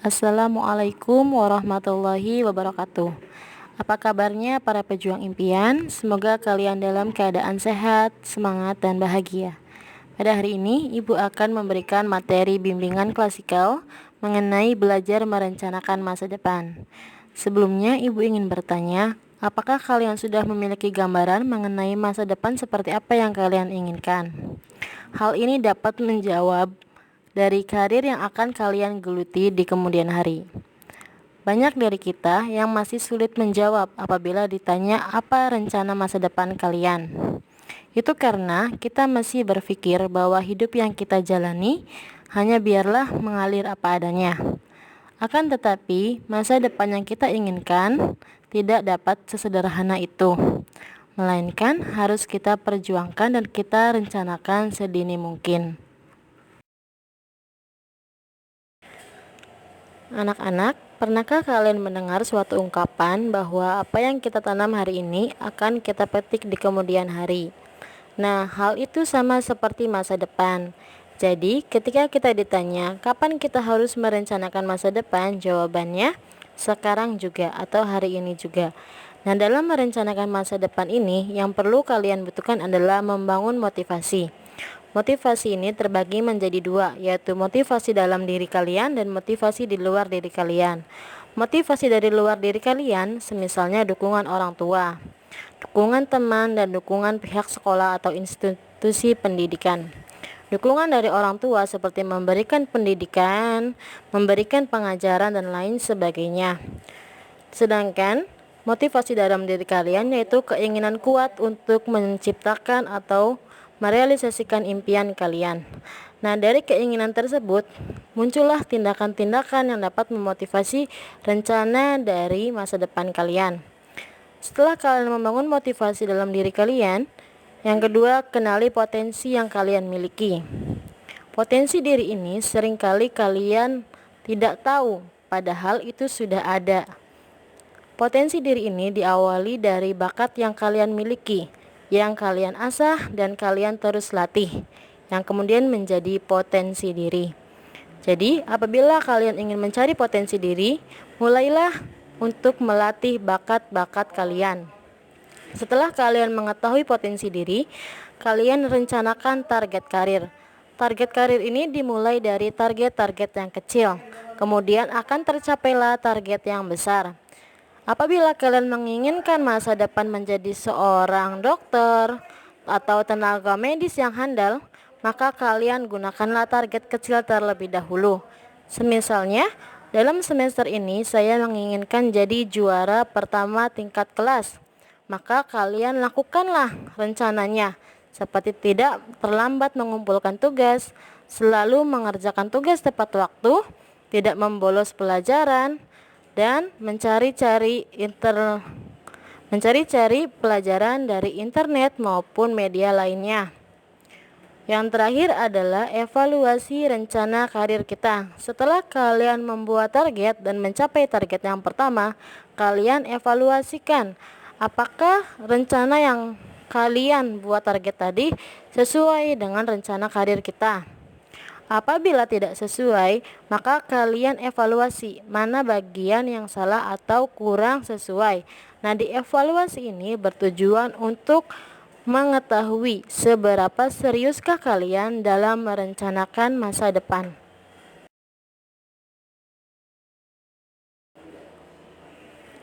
Assalamualaikum warahmatullahi wabarakatuh. Apa kabarnya para pejuang impian? Semoga kalian dalam keadaan sehat, semangat, dan bahagia. Pada hari ini, Ibu akan memberikan materi bimbingan klasikal mengenai belajar merencanakan masa depan. Sebelumnya, Ibu ingin bertanya, apakah kalian sudah memiliki gambaran mengenai masa depan seperti apa yang kalian inginkan? Hal ini dapat menjawab dari karir yang akan kalian geluti di kemudian hari. Banyak dari kita yang masih sulit menjawab apabila ditanya apa rencana masa depan kalian. Itu karena kita masih berpikir bahwa hidup yang kita jalani hanya biarlah mengalir apa adanya. Akan tetapi, masa depan yang kita inginkan tidak dapat sesederhana itu, melainkan harus kita perjuangkan dan kita rencanakan sedini mungkin. Anak-anak, pernahkah kalian mendengar suatu ungkapan bahwa apa yang kita tanam hari ini akan kita petik di kemudian hari? Nah, hal itu sama seperti masa depan. Jadi, ketika kita ditanya kapan kita harus merencanakan masa depan, jawabannya sekarang juga atau hari ini juga. Nah, dalam merencanakan masa depan ini, yang perlu kalian butuhkan adalah membangun motivasi. Motivasi ini terbagi menjadi dua, yaitu motivasi dalam diri kalian dan motivasi di luar diri kalian. Motivasi dari luar diri kalian, semisalnya dukungan orang tua, dukungan teman, dan dukungan pihak sekolah atau institusi pendidikan. Dukungan dari orang tua seperti memberikan pendidikan, memberikan pengajaran, dan lain sebagainya. Sedangkan motivasi dalam diri kalian yaitu keinginan kuat untuk menciptakan atau merealisasikan impian kalian. Nah, dari keinginan tersebut muncullah tindakan-tindakan yang dapat memotivasi rencana dari masa depan kalian. Setelah kalian membangun motivasi dalam diri kalian, yang kedua, kenali potensi yang kalian miliki. Potensi diri ini seringkali kalian tidak tahu, padahal itu sudah ada. Potensi diri ini diawali dari bakat yang kalian miliki, yang kalian asah dan kalian terus latih, yang kemudian menjadi potensi diri. Jadi, apabila kalian ingin mencari potensi diri, mulailah untuk melatih bakat-bakat kalian. Setelah kalian mengetahui potensi diri, kalian rencanakan target karir. Target karir ini dimulai dari target-target yang kecil, kemudian akan tercapailah target yang besar. Apabila kalian menginginkan masa depan menjadi seorang dokter atau tenaga medis yang handal, maka kalian gunakanlah target kecil terlebih dahulu. Semisalnya, dalam semester ini saya menginginkan jadi juara pertama tingkat kelas. Maka kalian lakukanlah rencananya, seperti tidak terlambat mengumpulkan tugas, selalu mengerjakan tugas tepat waktu, tidak membolos pelajaran, dan mencari-cari pelajaran dari internet maupun media lainnya. Yang terakhir adalah evaluasi rencana karir kita. Setelah kalian membuat target dan mencapai target yang pertama, kalian evaluasikan apakah rencana yang kalian buat target tadi sesuai dengan rencana karir kita. Apabila tidak sesuai, maka kalian evaluasi mana bagian yang salah atau kurang sesuai. Nah, di evaluasi ini bertujuan untuk mengetahui seberapa seriuskah kalian dalam merencanakan masa depan.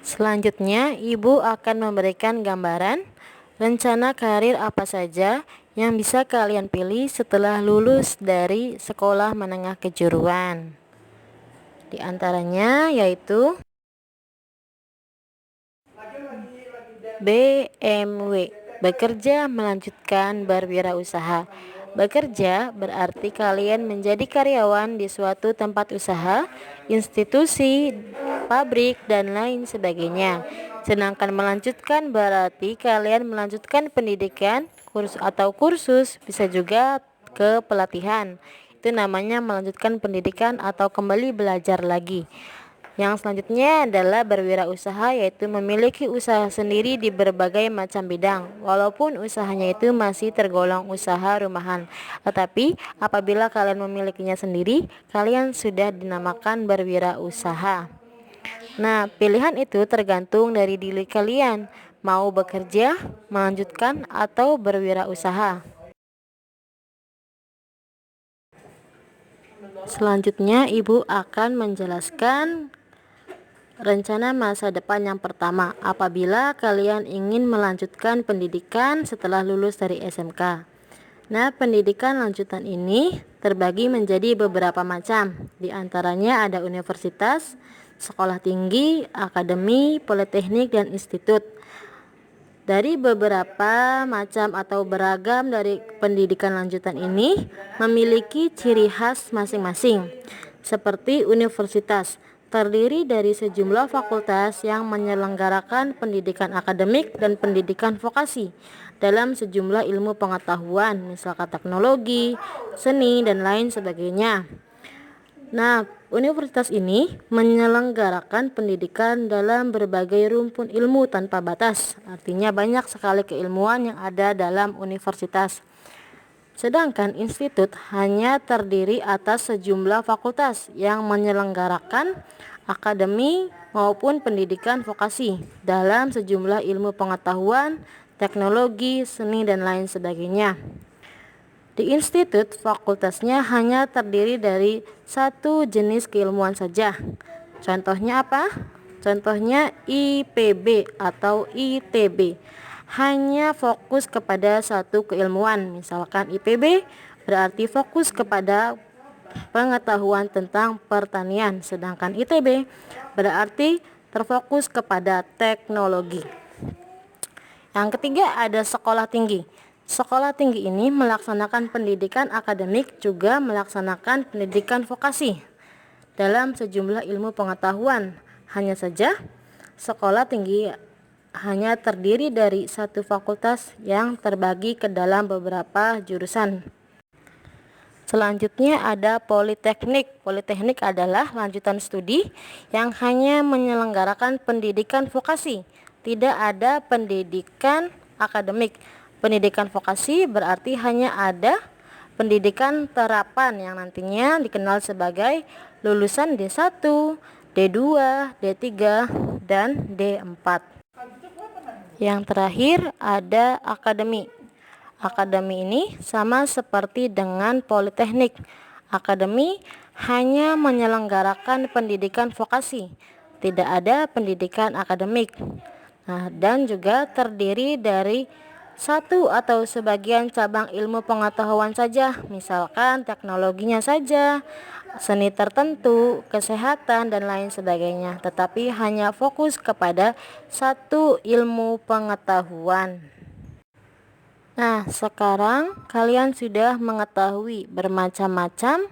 Selanjutnya, Ibu akan memberikan gambaran rencana karir apa saja yang bisa kalian pilih setelah lulus dari sekolah menengah kejuruan. Di antaranya yaitu BMW, bekerja melanjutkan berwirausaha. Bekerja berarti kalian menjadi karyawan di suatu tempat usaha, institusi, pabrik, dan lain sebagainya. Sedangkan melanjutkan berarti kalian melanjutkan pendidikan, kursus, bisa juga ke pelatihan. Itu namanya melanjutkan pendidikan atau kembali belajar lagi. Yang selanjutnya adalah berwirausaha, yaitu memiliki usaha sendiri di berbagai macam bidang, walaupun usahanya itu masih tergolong usaha rumahan. Tetapi apabila kalian memilikinya sendiri, kalian sudah dinamakan berwirausaha. Nah, pilihan itu tergantung dari diri kalian, mau bekerja, melanjutkan, atau berwirausaha. Selanjutnya, Ibu akan menjelaskan rencana masa depan yang pertama apabila kalian ingin melanjutkan pendidikan setelah lulus dari SMK. Nah, pendidikan lanjutan ini terbagi menjadi beberapa macam. Di antaranya ada universitas, sekolah tinggi, akademi, politeknik, dan institut. Dari beberapa macam atau beragam dari pendidikan lanjutan ini memiliki ciri khas masing-masing. Seperti universitas, terdiri dari sejumlah fakultas yang menyelenggarakan pendidikan akademik dan pendidikan vokasi dalam sejumlah ilmu pengetahuan, misalkan teknologi, seni, dan lain sebagainya. Nah, universitas ini menyelenggarakan pendidikan dalam berbagai rumpun ilmu tanpa batas. Artinya banyak sekali keilmuan yang ada dalam universitas. Sedangkan institut hanya terdiri atas sejumlah fakultas yang menyelenggarakan akademi maupun pendidikan vokasi dalam sejumlah ilmu pengetahuan, teknologi, seni, dan lain sebagainya. Di institut, fakultasnya hanya terdiri dari satu jenis keilmuan saja. Contohnya apa? Contohnya IPB atau ITB. Hanya fokus kepada satu keilmuan. Misalkan IPB berarti fokus kepada pengetahuan tentang pertanian, sedangkan ITB berarti terfokus kepada teknologi. Yang ketiga ada sekolah tinggi. Sekolah tinggi ini melaksanakan pendidikan akademik, juga melaksanakan pendidikan vokasi dalam sejumlah ilmu pengetahuan. Hanya saja sekolah tinggi hanya terdiri dari satu fakultas yang terbagi ke dalam beberapa jurusan. Selanjutnya ada politeknik. Politeknik adalah lanjutan studi yang hanya menyelenggarakan pendidikan vokasi, tidak ada pendidikan akademik. Pendidikan vokasi berarti hanya ada pendidikan terapan yang nantinya dikenal sebagai lulusan D1, D2, D3, dan D4. Yang terakhir ada akademi. Akademi ini sama seperti dengan politeknik. Akademi hanya menyelenggarakan pendidikan vokasi, tidak ada pendidikan akademik. Nah, dan juga terdiri dari satu atau sebagian cabang ilmu pengetahuan saja, misalkan teknologinya saja, seni tertentu, kesehatan, dan lain sebagainya, tetapi hanya fokus kepada satu ilmu pengetahuan. Nah, sekarang kalian sudah mengetahui bermacam-macam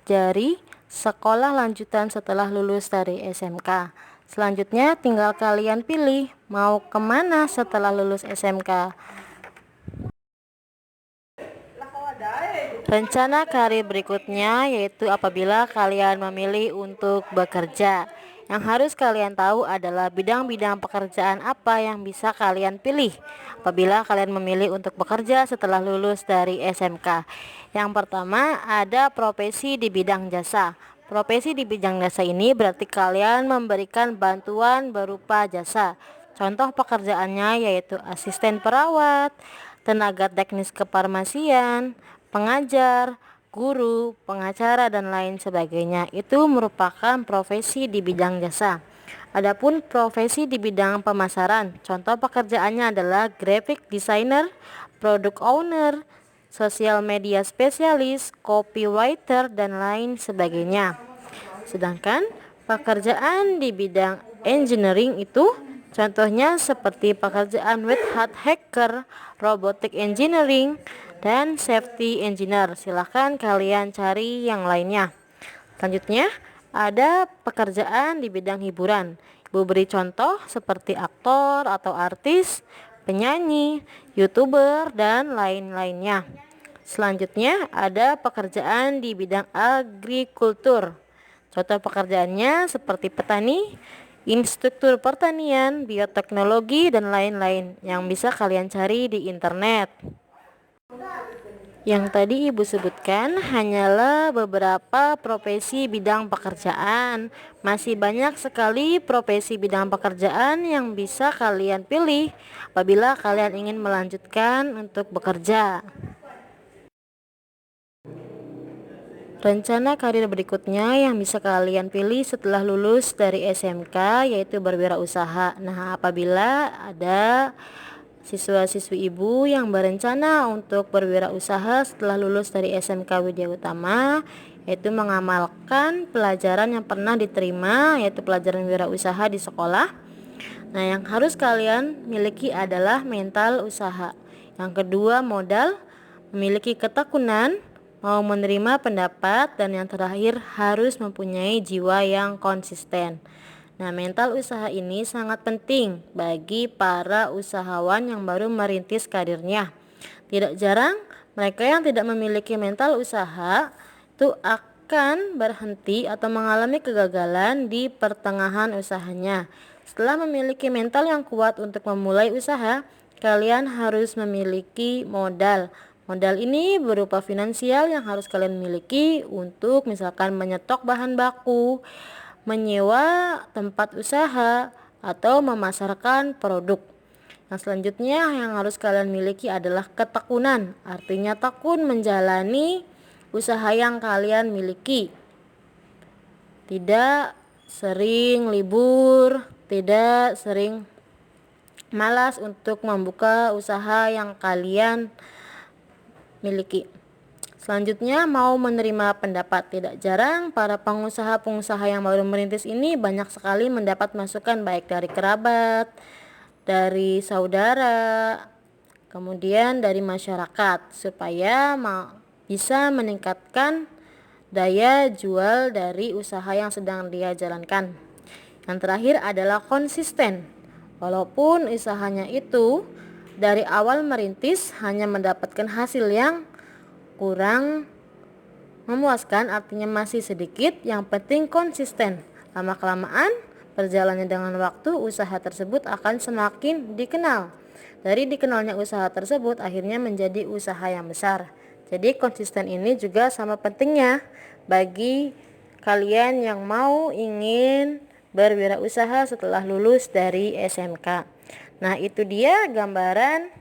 dari sekolah lanjutan setelah lulus dari SMK. Selanjutnya tinggal kalian pilih mau kemana setelah lulus SMK. Rencana karir berikutnya yaitu apabila kalian memilih untuk bekerja. Yang harus kalian tahu adalah bidang-bidang pekerjaan apa yang bisa kalian pilih apabila kalian memilih untuk bekerja setelah lulus dari SMK. Yang pertama ada profesi di bidang jasa. Profesi di bidang jasa ini berarti kalian memberikan bantuan berupa jasa. Contoh pekerjaannya yaitu asisten perawat, tenaga teknis kefarmasian, pengajar, guru, pengacara, dan lain sebagainya. Itu merupakan profesi di bidang jasa. Adapun profesi di bidang pemasaran, contoh pekerjaannya adalah graphic designer, product owner, sosial media spesialis, copywriter, dan lain sebagainya. Sedangkan pekerjaan di bidang engineering itu contohnya seperti pekerjaan red hat hacker, robotic engineering, dan safety engineer. Silahkan kalian cari yang lainnya. Selanjutnya ada pekerjaan di bidang hiburan. Ibu beri contoh seperti aktor atau artis, penyanyi, youtuber, dan lain-lainnya. Selanjutnya ada pekerjaan di bidang agrikultur. Contoh pekerjaannya seperti petani, instruktur pertanian, bioteknologi, dan lain-lain yang bisa kalian cari di internet. Yang tadi Ibu sebutkan hanyalah beberapa profesi bidang pekerjaan. Masih banyak sekali profesi bidang pekerjaan yang bisa kalian pilih apabila kalian ingin melanjutkan untuk bekerja. Rencana karir berikutnya yang bisa kalian pilih setelah lulus dari SMK yaitu berwirausaha. Nah, apabila ada siswa-siswi Ibu yang berencana untuk berwirausaha setelah lulus dari SMK Widya Utama, yaitu mengamalkan pelajaran yang pernah diterima, yaitu pelajaran wirausaha di sekolah. Nah, yang harus kalian miliki adalah mental usaha. Yang kedua, modal, memiliki ketekunan, mau menerima pendapat, dan yang terakhir harus mempunyai jiwa yang konsisten. Nah, mental usaha ini sangat penting bagi para usahawan yang baru merintis karirnya. Tidak jarang mereka yang tidak memiliki mental usaha itu akan berhenti atau mengalami kegagalan di pertengahan usahanya. Setelah memiliki mental yang kuat untuk memulai usaha, kalian harus memiliki modal. Modal ini berupa finansial yang harus kalian miliki untuk misalkan menyetok bahan baku, menyewa tempat usaha, atau memasarkan produk. Yang selanjutnya yang harus kalian miliki adalah ketekunan. Artinya tekun menjalani usaha yang kalian miliki. Tidak sering libur, tidak sering malas untuk membuka usaha yang kalian miliki. Selanjutnya, mau menerima pendapat. Tidak jarang para pengusaha-pengusaha yang baru merintis ini banyak sekali mendapat masukan baik dari kerabat, dari saudara, kemudian dari masyarakat supaya bisa meningkatkan daya jual dari usaha yang sedang dia jalankan. Yang terakhir adalah konsisten. Walaupun usahanya itu dari awal merintis hanya mendapatkan hasil yang kurang memuaskan, artinya masih sedikit, yang penting konsisten. Lama-kelamaan berjalannya dengan waktu, usaha tersebut akan semakin dikenal. Dari dikenalnya usaha tersebut akhirnya menjadi usaha yang besar. Jadi konsisten ini juga sama pentingnya bagi kalian yang ingin berwirausaha setelah lulus dari SMK. Nah, itu dia gambaran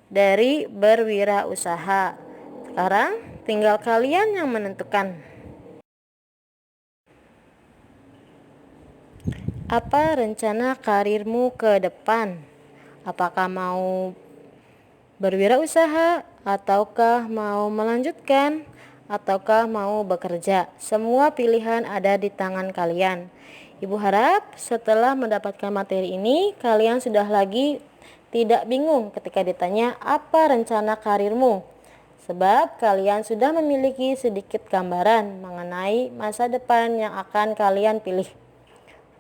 dari berwirausaha. Sekarang tinggal kalian yang menentukan. Apa rencana karirmu ke depan? Apakah mau berwirausaha, ataukah mau melanjutkan, ataukah mau bekerja? Semua pilihan ada di tangan kalian. Ibu harap setelah mendapatkan materi ini, kalian sudah lagi tidak bingung ketika ditanya apa rencana karirmu. Sebab kalian sudah memiliki sedikit gambaran mengenai masa depan yang akan kalian pilih.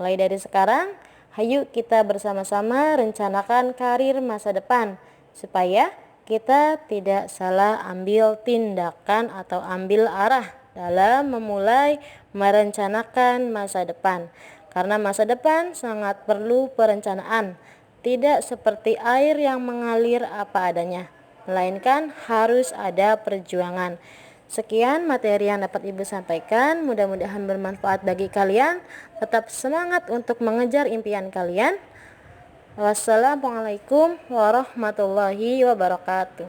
Mulai dari sekarang, ayo kita bersama-sama rencanakan karir masa depan supaya kita tidak salah ambil tindakan atau ambil arah dalam memulai merencanakan masa depan. Karena masa depan sangat perlu perencanaan, tidak seperti air yang mengalir apa adanya, melainkan harus ada perjuangan. Sekian materi yang dapat Ibu sampaikan, mudah-mudahan bermanfaat bagi kalian. Tetap semangat untuk mengejar impian kalian. Wassalamualaikum warahmatullahi wabarakatuh.